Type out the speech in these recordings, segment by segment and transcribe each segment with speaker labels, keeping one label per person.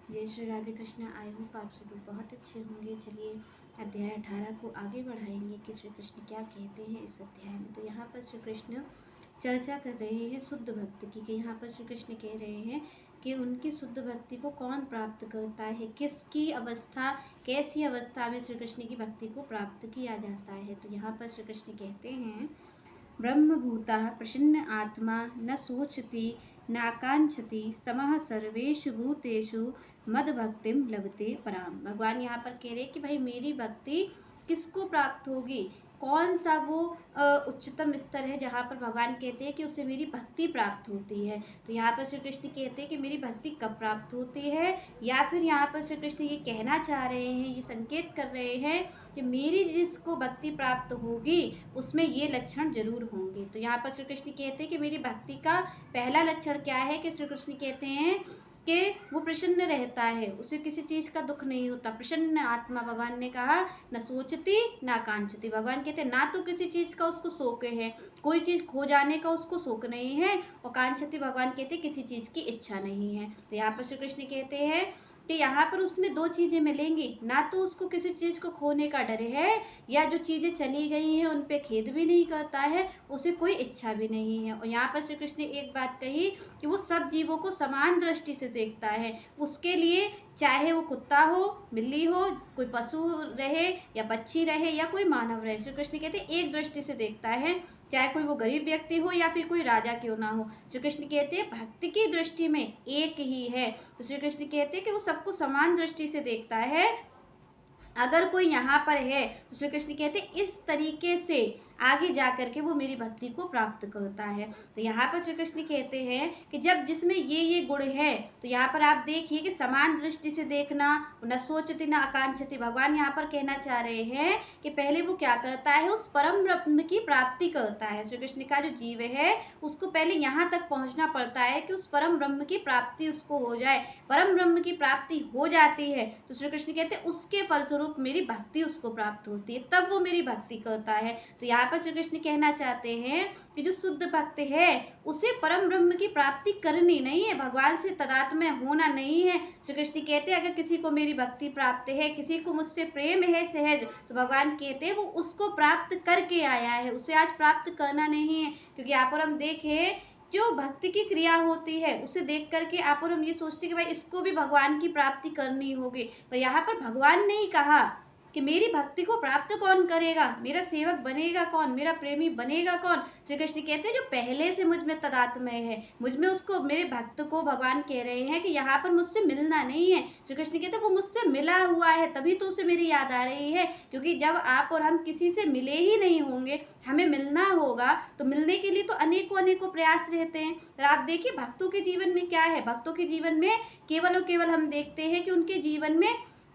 Speaker 1: जय Shri Radhe Krishna. I hope आप सब लोग बहुत अच्छे होंगे। चलिए अध्याय 18 को आगे बढ़ाएंगे कि श्री कृष्ण क्या कहते हैं इस अध्याय में। तो यहाँ पर श्री कृष्ण चर्चा कर रहे हैं शुद्ध भक्ति की, कि यहाँ पर श्री कृष्ण कह रहे हैं कि उनकी शुद्ध भक्ति को कौन प्राप्त करता है, किसकी अवस्था, कैसी अवस्था में श्री कृष्ण की भक्ति को प्राप्त किया जाता है। तो यहाँ पर श्री कृष्ण कहते हैं, ब्रह्मभूता प्रसन्न आत्मा न सोचति नाकांक्षति समः सर्वेषु भूतेषु मद भक्तिम लभते पराम। भगवान यहाँ पर कह रहे हैं कि भाई मेरी भक्ति किसको प्राप्त होगी, कौन सा वो उच्चतम स्तर है जहाँ पर भगवान कहते हैं कि उससे मेरी भक्ति प्राप्त होती है। तो यहाँ पर श्री कृष्ण कहते हैं कि मेरी भक्ति कब प्राप्त होती है, या फिर यहाँ पर श्री कृष्ण ये कहना चाह रहे हैं, ये संकेत कर रहे हैं कि मेरी जिसको भक्ति प्राप्त होगी उसमें ये लक्षण जरूर होंगे। तो यहाँ पर श्री कृष्ण कहते हैं कि मेरी भक्ति का पहला लक्षण क्या है, कि श्री कृष्ण कहते हैं कि वो प्रसन्न रहता है, उसे किसी चीज़ का दुख नहीं होता। प्रसन्न आत्मा, भगवान ने कहा न सोचती ना कांचती। भगवान कहते हैं ना तो किसी चीज़ का उसको शोक है, कोई चीज़ खो जाने का उसको शोक नहीं है, और कांचती भगवान कहते हैं किसी चीज़ की इच्छा नहीं है। तो यहाँ पर श्री कृष्ण कहते हैं कि यहाँ पर उसमें दो चीज़ें मिलेंगी, ना तो उसको किसी चीज़ को खोने का डर है, या जो चीज़ें चली गई हैं उन पे खेद भी नहीं करता है, उसे कोई इच्छा भी नहीं है। और यहाँ पर श्री कृष्ण ने एक बात कही कि वो सब जीवों को समान दृष्टि से देखता है। उसके लिए चाहे वो कुत्ता हो, बिल्ली हो, कोई पशु रहे या पक्षी रहे या कोई मानव रहे, श्री कृष्ण कहते हैं एक दृष्टि से देखता है, चाहे कोई वो गरीब व्यक्ति हो या फिर कोई राजा क्यों ना हो। श्री कृष्ण कहते हैं भक्ति की दृष्टि में एक ही है। तो श्री कृष्ण कहते हैं कि वो सबको समान दृष्टि से देखता है। अगर कोई यहाँ पर है तो श्री कृष्ण कहते हैं इस तरीके से आगे जा कर के वो मेरी भक्ति को प्राप्त करता है। तो यहाँ पर श्री कृष्ण कहते हैं कि जब जिसमें ये गुण है, तो यहाँ पर आप देखिए कि समान दृष्टि से देखना, न सोचती न आकांक्षती। भगवान यहाँ पर कहना चाह रहे हैं कि पहले वो क्या करता है, उस परम ब्रह्म की प्राप्ति करता है। श्री कृष्ण का जो जीव है उसको पहले यहाँ तक पहुँचना पड़ता है कि उस परम ब्रह्म की प्राप्ति उसको हो जाए। परम ब्रह्म की प्राप्ति हो जाती है तो श्री कृष्ण कहते हैं उसके फलस्वरूप मेरी भक्ति उसको प्राप्त होती है, तब वो मेरी भक्ति करता है। तो यहाँ पर श्री कृष्ण कहना चाहते हैं कि जो शुद्ध भक्त है उसे परम ब्रह्म की प्राप्ति करनी नहीं है, भगवान से तादात्म्य होना नहीं है। श्री कृष्ण कहते हैं अगर किसी को मेरी भक्ति प्राप्त है, किसी को मुझसे प्रेम है सहज, तो भगवान कहते हैं वो उसको प्राप्त करके आया है, उसे आज प्राप्त करना नहीं है। क्योंकि यहाँ पर हम देखें जो भक्ति की क्रिया होती है उसे देख करके आप और हम ये सोचते कि भाई इसको भी भगवान की प्राप्ति करनी होगी, पर यहाँ पर भगवान ने ही कहा कि मेरी भक्ति को प्राप्त कौन करेगा, मेरा सेवक बनेगा कौन, मेरा प्रेमी बनेगा कौन। श्री कृष्ण कहते हैं जो पहले से मुझ में तदात्म्य है, मुझ में उसको, मेरे भक्त को भगवान कह रहे हैं कि यहाँ पर मुझसे मिलना नहीं है। श्री कृष्ण कहते हैं वो मुझसे मिला हुआ है, तभी तो उसे मेरी याद आ रही है। क्योंकि जब आप और हम किसी से मिले ही नहीं होंगे, हमें मिलना होगा, तो मिलने के लिए तो अनेकों अनेकों प्रयास रहते हैं। तो आप देखिए भक्तों के जीवन में क्या है, भक्तों के जीवन में केवल और केवल हम देखते हैं कि उनके जीवन में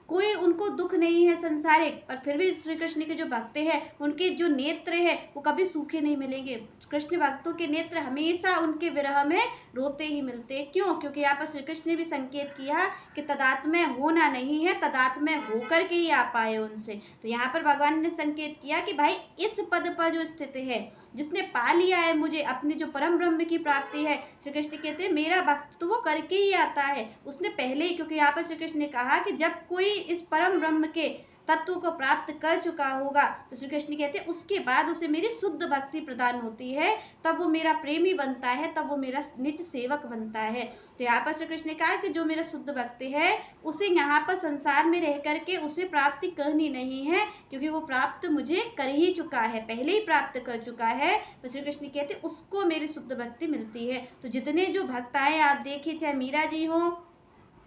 Speaker 1: कोई उनको दुख नहीं है संसारिक, पर फिर भी श्री कृष्ण के जो भक्त हैं उनके जो नेत्र है वो कभी सूखे नहीं मिलेंगे। कृष्ण भक्तों के नेत्र हमेशा उनके विरह में रोते ही मिलते हैं। क्यों? क्योंकि यहाँ पर श्री कृष्ण ने भी संकेत किया कि तदात्म्य होना नहीं है, तदात्म्य होकर के ही आ पाए उनसे। तो यहाँ पर भगवान ने संकेत किया कि भाई इस पद पर जो स्थित है, जिसने पा लिया है मुझे, अपनी जो परम ब्रह्म की प्राप्ति है, श्री कृष्ण कहते हैं मेरा भक्त तो वो करके ही आता है उसने पहले ही। क्योंकि यहाँ पर श्री कृष्ण ने कहा कि जब कोई इस परम ब्रह्म के तत्व को प्राप्त कर चुका होगा तो श्री कृष्ण कहते हैं उसके बाद उसे मेरी शुद्ध भक्ति प्रदान होती है, तब वो मेरा प्रेमी बनता है, तब वो मेरा निज सेवक बनता है। तो यहाँ पर श्री कृष्ण ने कहा कि जो मेरा शुद्ध भक्त है उसे यहाँ पर संसार में रह करके उसे प्राप्ति करनी नहीं है, क्योंकि वो प्राप्त मुझे कर ही चुका है, पहले ही प्राप्त कर चुका है। तो श्री कृष्ण कहते उसको मेरी शुद्ध भक्ति मिलती है। तो जितने जो भक्त आए आप देखिए, चाहे मीरा जी हों,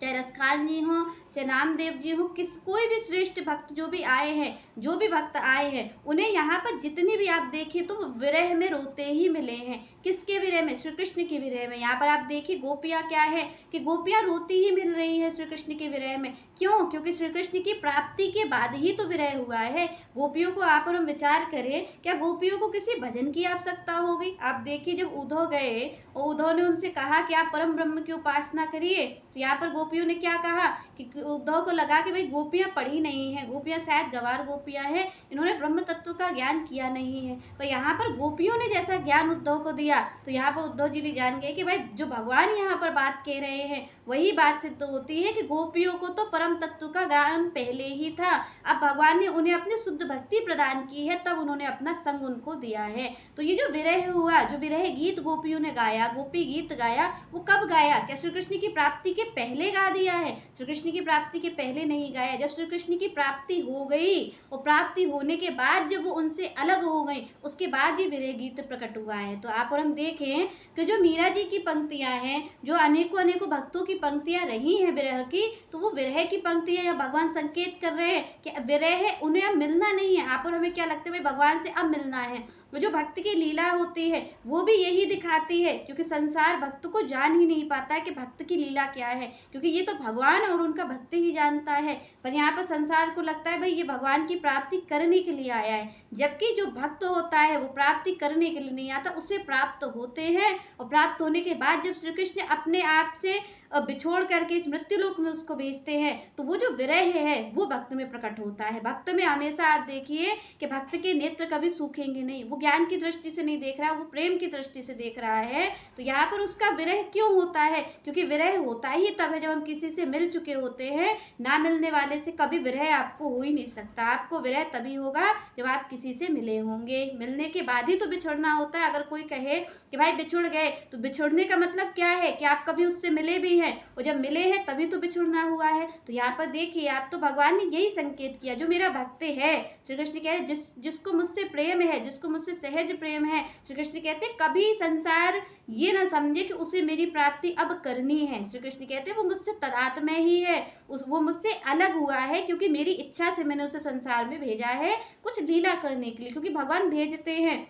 Speaker 1: चाहे रसखान जी हों, चाहे नामदेव जी हो, कोई भी श्रेष्ठ भक्त जो भी आए हैं, जो भी भक्त आए हैं, उन्हें यहाँ पर जितनी भी आप देखिए तो विरह में रोते ही मिले हैं। किसके विरह में? श्री कृष्ण के विरह में। यहाँ पर आप देखिए गोपियाँ क्या है कि गोपियाँ रोती ही मिल रही हैं श्री कृष्ण के विरह में। क्यों? क्योंकि श्री कृष्ण की प्राप्ति के बाद ही तो विरह हुआ है। गोपियों को आप और हम विचार करें, क्या गोपियों को किसी भजन की आवश्यकता हो गई? आप देखिए जब उद्धव गए और उद्धव ने उनसे कहा कि आप परम ब्रह्म की उपासना करिए, तो यहाँ पर गोपियों ने क्या कहा कि उद्धव को लगा कि भाई गोपियाँ पढ़ी नहीं है, गोपियाँ शायद गवार गोपियाँ हैं, इन्होंने ब्रह्म तत्व का ज्ञान किया नहीं है। पर यहाँ पर गोपियों ने जैसा ज्ञान उद्धव को दिया, तो यहाँ पर उद्धव जी भी जान गए कि भाई जो भगवान यहाँ पर बात कह रहे हैं वही बात सिद्ध होती है कि गोपियों को तो परम तत्व का ज्ञान पहले ही था। अब भगवान ने उन्हें अपनी शुद्ध भक्ति प्रदान की है, तब उन्होंने अपना संग उनको दिया है। तो ये जो विरह हुआ, जो विरह गीत गोपियों ने गाया, गोपी गीत गाया, वो कब गाया? क्या श्री कृष्ण की प्राप्ति के पहले गा दिया है? श्री कृष्ण की प्राप्ति के पहले नहीं गाया। जब श्री कृष्ण की प्राप्ति हो गई और प्राप्ति होने के बाद जब वो उनसे अलग हो गई, उसके बाद ये विरह गीत प्रकट हुआ है। तो आप और हम देखें कि जो मीरा जी की पंक्तियां हैं, जो अनेकों अनेकों भक्तों की पंक्तियां रही हैं विरह की, तो वो विरह की पंक्तियां या भगवान संकेत कर रहे हैं कि विरह है, उन्हें अब मिलना नहीं है। आप और हमें क्या लगता है, भाई भगवान से अब मिलना है। वो जो भक्त की लीला होती है वो भी यही दिखाती है, क्योंकि संसार भक्त को जान ही नहीं पाता है कि भक्त की लीला क्या है, क्योंकि ये तो भगवान और उनका भक्त ही जानता है। पर यहाँ पर संसार को लगता है भाई ये भगवान की प्राप्ति करने के लिए आया है, जबकि जो भक्त होता है वो प्राप्ति करने के लिए नहीं आता, उससे प्राप्त होते हैं। और प्राप्त होने के बाद जब श्री कृष्ण अपने आप से बिछोड़ करके इस मृत्युलोक में उसको भेजते हैं, तो वो जो विरह है वो भक्त में प्रकट होता है। भक्त में हमेशा आप देखिए कि भक्त के नेत्र कभी सूखेंगे नहीं। वो ज्ञान की दृष्टि से नहीं देख रहा, वो प्रेम की दृष्टि से देख रहा है। तो यहाँ पर उसका विरह क्यों होता है? क्योंकि विरह होता ही तब है जब हम किसी से मिल चुके होते हैं। ना मिलने वाले से कभी विरह आपको हो ही नहीं सकता। आपको विरह तभी होगा जब आप किसी से मिले होंगे। मिलने के बाद ही तो बिछड़ना होता है। अगर कोई कहे कि भाई बिछुड़ गए, तो बिछुड़ने का मतलब क्या है कि आप कभी उससे मिले भी हैं, और जब मिले हैं तभी तो बिछुड़ना हुआ है। तो यहाँ पर देखिए, आप तो भगवान ने यही संकेत किया, जो मेरा भक्त है, श्री कृष्ण कह रहे जिसको मुझसे प्रेम है, जिसको मुझसे सहज प्रेम है, श्री कृष्ण कहते कभी संसार ये ना समझे कि उसे मेरी प्राप्ति अब करनी है। श्री कृष्ण कहते वो मुझसे तदात्म ही है, वो मुझसे अलग हुआ है, क्योंकि मेरी इच्छा से मैंने उसे संसार में भेजा है कुछ लीला करने के लिए। क्योंकि भगवान भेजते हैं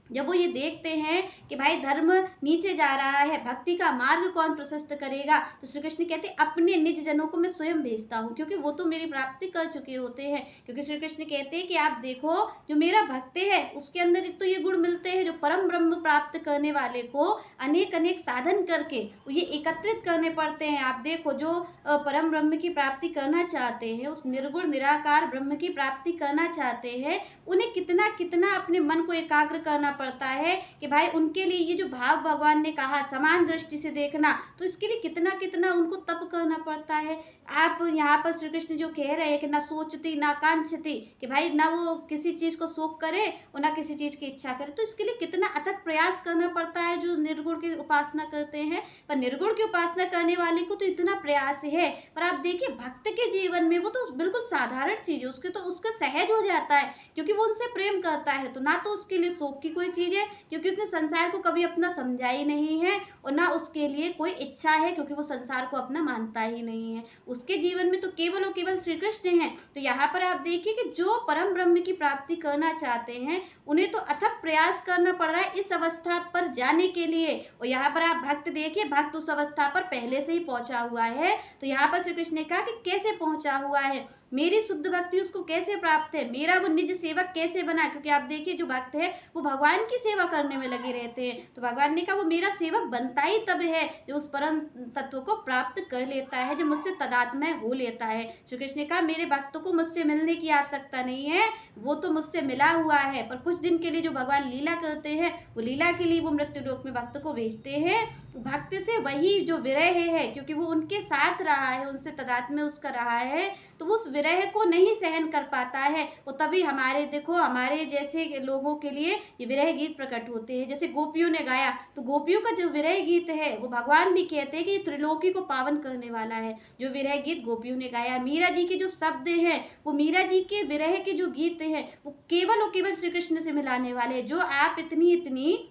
Speaker 1: जब वो ये देखते हैं कि भाई धर्म नीचे जा रहा है, भक्ति का मार्ग कौन प्रशस्त करेगा, तो श्री कृष्ण कहते अपने निज जनों को मैं स्वयं भेजता हूँ, क्योंकि वो तो मेरी प्राप्ति कर चुके होते हैं। क्योंकि श्री कृष्ण कहते हैं कि आप देखो, जो मेरा भक्त है उसके अंदर तो ये गुण मिलते हैं, जो परम ब्रह्म प्राप्त करने वाले को अनेक अनेक साधन करके ये एकत्रित करने पड़ते हैं। आप देखो, जो परम ब्रह्म की प्राप्ति करना चाहते हैं, उस निर्गुण निराकार ब्रह्म की प्राप्ति करना चाहते हैं, उन्हें कितना कितना अपने मन को एकाग्र करना पड़ता है कि भाई उनके लिए ये जो भाव भगवान ने कहा समान दृष्टि से देखना, तो इसके लिए कितना कितना उनको तप करना पड़ता है। आप यहाँ पर श्री कृष्ण जो कह रहे हैं कि ना सोचती ना कांक्षती, कि भाई ना वो किसी चीज़ को शोक करे और ना किसी चीज़ की इच्छा करे, तो इसके लिए कितना अथक प्रयास करना पड़ता है जो निर्गुण की उपासना करते हैं। पर निर्गुण की उपासना करने वाले को तो इतना प्रयास है, पर आप देखिए भक्त के जीवन में वो तो बिल्कुल साधारण चीज़ है, उसके तो उसका सहज हो जाता है, क्योंकि वो उनसे प्रेम करता है। तो ना तो उसके लिए शोक की कोई चीज़ है, क्योंकि उसने संसार को कभी अपना समझा ही नहीं है, और ना उसके लिए कोई इच्छा है, क्योंकि वो संसार को अपना मानता ही नहीं है। उसके जीवन में तो केवल और केवल श्री कृष्ण हैं। तो यहाँ पर आप देखिए कि जो परम ब्रह्म की प्राप्ति करना चाहते हैं, उन्हें तो अथक प्रयास करना पड़ रहा है इस अवस्था पर जाने के लिए। और यहाँ पर आप भक्त देखिए, भक्त उस अवस्था पर पहले से ही पहुंचा हुआ है। तो यहाँ पर श्री कृष्ण ने कहा कि कैसे पहुंचा हुआ है, मेरी शुद्ध भक्ति उसको कैसे प्राप्त है, मेरा वो निज सेवक कैसे बना। क्योंकि आप देखिए जो भक्त है वो भगवान की सेवा करने में लगे रहते हैं। तो भगवान ने कहा वो मेरा सेवक बनता ही तब है जो उस परम तत्व को प्राप्त कर लेता है, जो मुझसे तदात्मय हो लेता है। श्री कृष्ण ने कहा मेरे भक्तों को मुझसे मिलने की आवश्यकता नहीं है, वो तो मुझसे मिला हुआ है। पर कुछ दिन के लिए जो भगवान लीला करते हैं, वो लीला के लिए वो मृत्यु लोक में भक्त को भेजते हैं। भक्त से वही जो विरह है, क्योंकि वो उनके साथ रहा है, उनसे तदात्म्य उसका रहा है, तो वो उस विरह को नहीं सहन कर पाता है। वो तभी हमारे देखो, हमारे जैसे लोगों के लिए ये विरह गीत प्रकट होते हैं। जैसे गोपियों ने गाया, तो गोपियों का जो विरह गीत है वो भगवान भी कहते हैं कि ये त्रिलोकी को पावन करने वाला है। जो विरह गीत गोपियों ने गाया, मीरा जी के जो शब्द हैं, वो मीरा जी के विरह के जो गीत हैं, वो केवल और केवल श्री कृष्ण से मिलाने वाले हैं। जो आप इतनी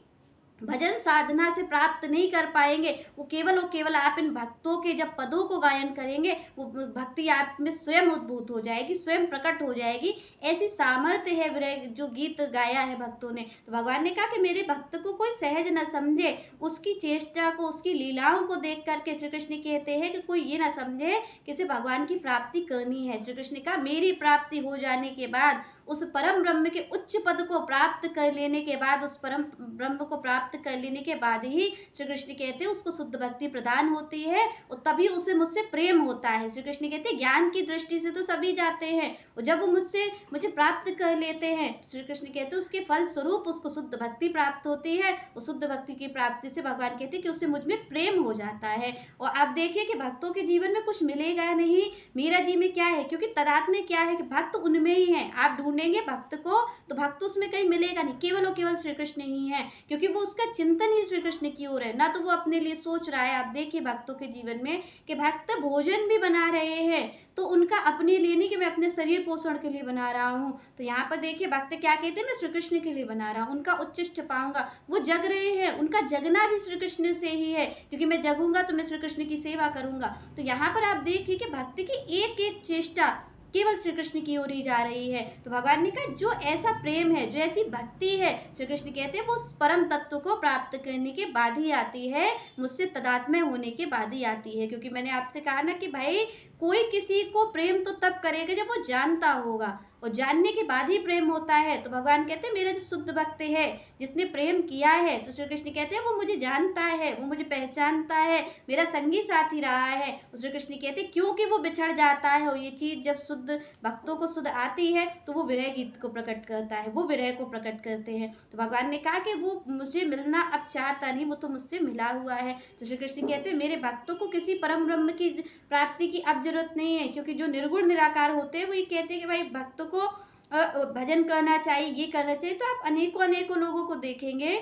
Speaker 1: भजन साधना से प्राप्त नहीं कर पाएंगे, वो केवल और केवल आप इन भक्तों के जब पदों को गायन करेंगे, वो भक्ति आप में स्वयं उद्भूत हो जाएगी, स्वयं प्रकट हो जाएगी। ऐसी सामर्थ्य है विरह जो गीत गाया है भक्तों ने। तो भगवान ने कहा कि मेरे भक्त को कोई सहज न समझे, उसकी चेष्टा को, उसकी लीलाओं को देख करके श्री कृष्ण कहते हैं कि कोई ये ना समझे कि इसे भगवान की प्राप्ति करनी है। श्री कृष्ण ने कहा मेरी प्राप्ति हो जाने के बाद उस परम ब्रह्म के उच्च पद को प्राप्त कर लेने के बाद, उस परम ब्रह्म को प्राप्त कर लेने के बाद ही श्री कृष्ण कहते हैं उसको शुद्ध भक्ति प्रदान होती है और तभी उसे मुझसे प्रेम होता है। श्री कृष्ण कहते हैं ज्ञान की दृष्टि से तो सभी जाते हैं और जब वो मुझे प्राप्त कर लेते हैं, श्री कृष्ण कहते हैं उसके फल स्वरूप उसको शुद्ध भक्ति प्राप्त होती है और शुद्ध भक्ति की प्राप्ति से भगवान कहते हैं कि उससे मुझ में प्रेम हो जाता है। और आप देखिए कि भक्तों के जीवन में कुछ मिलेगा नहीं, मीरा जी में क्या है, क्योंकि तदात्म्य क्या है कि भक्त उनमें ही है। आप ढूंढेंगे भक्त को तो भक्त उसमें कहीं मिलेगा नहीं, केवल और केवल श्री कृष्ण ही है, क्योंकि वो उसका चिंतन ही श्री कृष्ण की ओर है, ना तो वो अपने लिए सोच रहा है। आप देखिए भक्तों के जीवन में कि भक्त भोजन भी बना रहे हैं तो उनका अपने लिए नहीं कि मैं अपने शरीर पोषण के लिए बना रहा हूँ। तो यहाँ पर देखिए भक्त क्या कहते हैं, मैं श्री कृष्ण के लिए बना रहा हूँ, उनका उच्चिष्ट पाऊंगा। वो जग रहे हैं, उनका जगना भी श्री कृष्ण से ही है, क्योंकि मैं जगूंगा तो मैं श्री कृष्ण की सेवा करूंगा। तो यहाँ पर आप देखिए कि भक्त की एक एक चेष्टा केवल श्री कृष्ण की ओर ही जा रही है। तो भगवान ने कहा जो ऐसा प्रेम है, जो ऐसी भक्ति है, श्री कृष्ण कहते हैं वो उस परम तत्व को प्राप्त करने के बाद ही आती है, मुझसे तदात्म्य होने के बाद ही आती है। क्योंकि मैंने आपसे कहा ना कि भाई कोई किसी को प्रेम तो तब करेगा जब वो जानता होगा, और जानने के बाद ही प्रेम होता है। तो भगवान कहते हैं मेरा जो शुद्ध भक्त है, जिसने प्रेम किया है, तो श्री कृष्ण कहते हैं वो मुझे जानता है, वो मुझे पहचानता है, मेरा संगी साथी रहा है। श्री कृष्ण कहते हैं क्योंकि वो बिछड़ जाता है, और ये चीज़ जब शुद्ध भक्तों को शुद्ध आती है तो वो विरह गीत को प्रकट करता है, वो विरह को प्रकट करते हैं। तो भगवान ने कहा कि वो मुझे मिलना अब चाहता नहीं, वो तो मुझसे मिला हुआ है। तो श्री कृष्ण कहते हैं मेरे भक्तों को किसी परम ब्रह्म की प्राप्ति की अब जरूरत नहीं है, क्योंकि जो निर्गुण निराकार होते हैं वो ये कहते हैं कि भाई भक्तों को भजन करना चाहिए, ये करना चाहिए। तो आप अनेकों लोगों को देखेंगे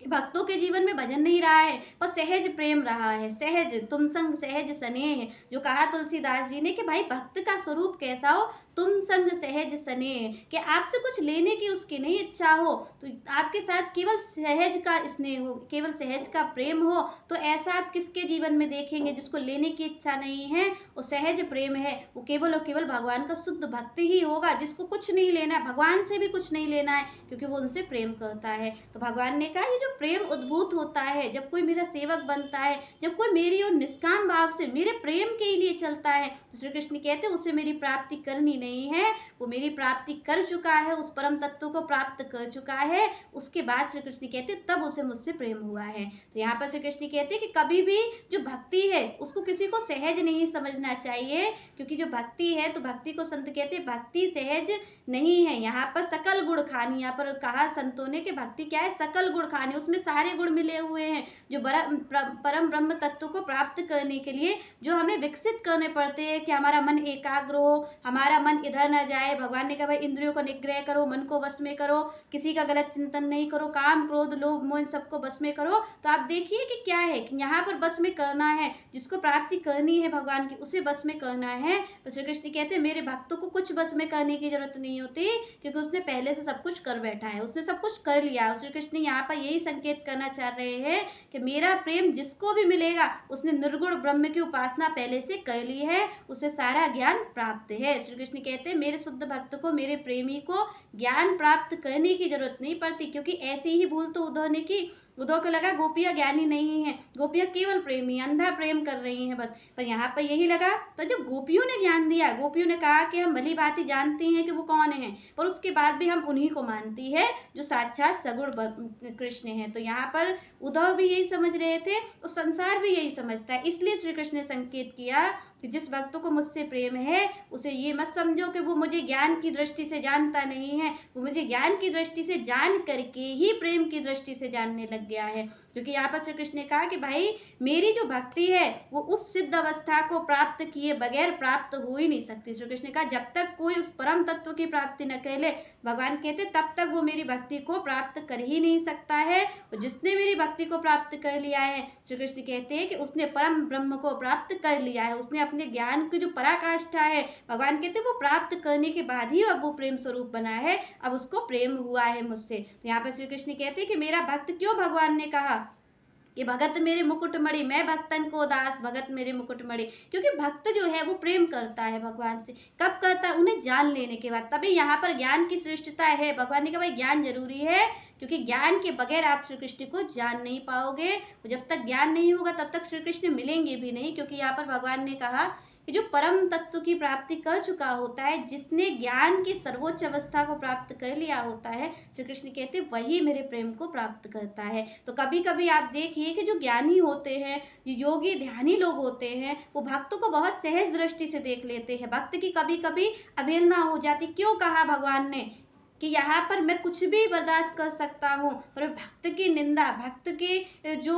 Speaker 1: कि भक्तों के जीवन में भजन नहीं रहा है, पर सहज प्रेम रहा है, सहज तुम संग सहज स्नेह। जो कहा तुलसीदास जी ने कि भाई भक्त का स्वरूप कैसा हो, तुम संग सहज स्नेह, कि आपसे कुछ लेने की उसकी नहीं इच्छा हो, तो आपके साथ केवल सहज का स्नेह हो, केवल सहज का प्रेम हो। तो ऐसा आप किसके जीवन में देखेंगे जिसको लेने की इच्छा नहीं है, वो सहज प्रेम है, वो केवल और केवल भगवान का शुद्ध भक्त ही होगा, जिसको कुछ नहीं लेना है, भगवान से भी कुछ नहीं लेना है, क्योंकि वो उनसे प्रेम करता है। तो भगवान ने कहा ये जो प्रेम उद्भूत होता है, जब कोई मेरा सेवक बनता है, जब कोई मेरी और निष्काम भाव से मेरे प्रेम के लिए चलता है, तो श्री कृष्ण कहते हैं उसे मेरी प्राप्ति करनी नहीं है, वो मेरी प्राप्ति कर चुका है, उस परम तत्व को प्राप्त कर चुका है। उसके बाद श्री कृष्ण कहते हैं तब उसे मुझसे प्रेम हुआ है। तो यहाँ पर श्री कृष्ण कहते हैं कि कभी भी जो भक्ति है उसको किसी को सहज नहीं समझना चाहिए, क्योंकि जो भक्ति है तो भक्ति को संत कहते हैं भक्ति सहज नहीं है, यहाँ पर सकल गुण खानी। यहाँ पर कहा संतों ने कि भक्ति क्या है, सकल गुण खानी, उसमें सारे गुण मिले हुए हैं, जो परम ब्रह्म तत्व को प्राप्त करने के लिए जो हमें विकसित करने पड़ते हैं कि हमारा मन एकाग्र हो, हमारा मन इधर न जाए। भगवान ने कहा भाई इंद्रियों का निग्रह करो, मन को वश में करो, किसी का गलत चिंतन नहीं करो, काम क्रोध लोभ मोह सबको बस में करो। तो आप देखिए कि क्या है कि यहाँ पर बस में करना है, जिसको प्राप्ति करनी है भगवान की उसे बस में करना है। तो श्री कृष्ण कहते हैं मेरे भक्तों को कुछ बस में करने की जरूरत नहीं होती, क्योंकि उसने पहले से सब कुछ कर बैठा है, उसने सब कुछ कर लिया। श्री कृष्ण यहाँ पर यही संकेत करना चाह रहे हैं कि मेरा प्रेम जिसको भी मिलेगा उसने निर्गुण ब्रह्म की उपासना पहले से कर ली है, उसे सारा ज्ञान प्राप्त है। श्री कृष्ण कहते हैं मेरे शुद्ध भक्त को, मेरे प्रेमी को ज्ञान प्राप्त करने की जरूरत नहीं पड़ती, क्योंकि ऐसी ही भूल तो उद्धव ने की। उद्धव को लगा गोपियाँ ज्ञानी नहीं है, गोपियाँ केवल प्रेमी अंधा प्रेम कर रही हैं बस। पर यहाँ पर यही लगा, तो जब गोपियों ने ज्ञान दिया, गोपियों ने कहा कि हम भली बात ही जानती हैं कि वो कौन है, पर उसके बाद भी हम उन्हीं को मानती है जो साक्षात सगुण कृष्ण है। तो यहाँ पर उद्धव भी यही समझ रहे थे और संसार भी यही समझता है, इसलिए श्री कृष्ण ने संकेत किया कि जिस भक्तों को मुझसे प्रेम है उसे ये मत समझो कि वो मुझे ज्ञान की दृष्टि से जानता नहीं है, वो मुझे ज्ञान की दृष्टि से जान करके ही प्रेम की दृष्टि से जानने लग गया है। क्योंकि यहाँ पर श्री कृष्ण ने कहा कि भाई मेरी जो भक्ति है वो उस सिद्ध अवस्था को प्राप्त किए बगैर प्राप्त हो ही नहीं सकती। श्री कृष्ण ने कहा जब तक कोई उस परम तत्व की प्राप्ति न कर ले, भगवान कहते तब तक वो मेरी भक्ति को प्राप्त कर ही नहीं सकता है। और जिसने मेरी भक्ति को प्राप्त कर लिया है, श्री कृष्ण कहते हैं कि उसने परम ब्रह्म को प्राप्त कर लिया है, उसने अपने ज्ञान की जो पराकाष्ठा है, भगवान कहते हैं वो प्राप्त करने के बाद ही अब वो प्रेम स्वरूप बना है, अब उसको प्रेम हुआ है मुझसे। तो यहाँ पर श्री कृष्ण कहते हैं कि मेरा भक्त, क्यों भगवान ने कहा कि भगत मेरे मुकुटमणि, मैं भक्तन को दास, भगत मेरे मुकुटमणि, क्योंकि भक्त जो है वो प्रेम करता है भगवान से। कब करता है? उन्हें जान लेने के बाद। तभी यहाँ पर ज्ञान की श्रेष्ठता है। भगवान ने कहा भाई ज्ञान जरूरी है, क्योंकि ज्ञान के बगैर आप श्री कृष्ण को जान नहीं पाओगे। जब तक ज्ञान नहीं होगा तब तक श्री कृष्ण मिलेंगे भी नहीं, क्योंकि यहाँ पर भगवान ने कहा कि जो परम तत्व की प्राप्ति कर चुका होता है, जिसने ज्ञान की सर्वोच्च अवस्था को प्राप्त कर लिया होता है, श्री कृष्ण कहते हैं वही मेरे प्रेम को प्राप्त करता है। तो कभी कभी आप देखिए कि जो ज्ञानी होते हैं, योगी ध्यानी लोग होते हैं, वो भक्त को बहुत सहज दृष्टि से देख लेते हैं। भक्त की कभी कभी अवहेलना हो जाती। क्यों कहा भगवान ने कि यहाँ पर मैं कुछ भी बर्दाश्त कर सकता हूँ, और भक्त की निंदा, भक्त के जो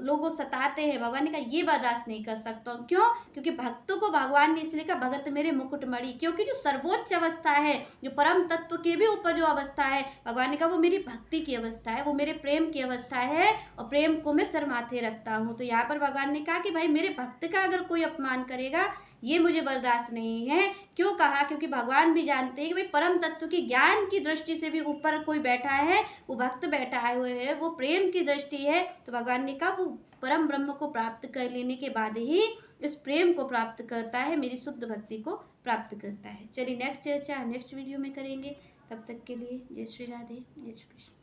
Speaker 1: लोगों सताते हैं, भगवान ने कहा ये बर्दाश्त नहीं कर सकता हूँ। क्यों? क्योंकि भक्तों को भगवान ने इसलिए कहा भगत मेरे मुकुटमणि, क्योंकि जो सर्वोच्च अवस्था है, जो परम तत्व के भी ऊपर जो अवस्था है, भगवान ने कहा वो मेरी भक्ति की अवस्था है, वो मेरे प्रेम की अवस्था है, और प्रेम को मैं सर माथे रखता हूँ। तो यहाँ पर भगवान ने कहा कि भाई मेरे भक्त का अगर कोई अपमान करेगा, ये मुझे बर्दाश्त नहीं है। क्यों कहा? क्योंकि भगवान भी जानते हैं कि भाई परम तत्व की ज्ञान की दृष्टि से भी ऊपर कोई बैठा है, वो भक्त बैठा हुए है, वो प्रेम की दृष्टि है। तो भगवान ने कहा वो परम ब्रह्म को प्राप्त कर लेने के बाद ही इस प्रेम को प्राप्त करता है, मेरी शुद्ध भक्ति को प्राप्त करता है। चलिए नेक्स्ट चर्चा नेक्स्ट वीडियो में करेंगे। तब तक के लिए जय श्री राधे, जय श्री कृष्ण।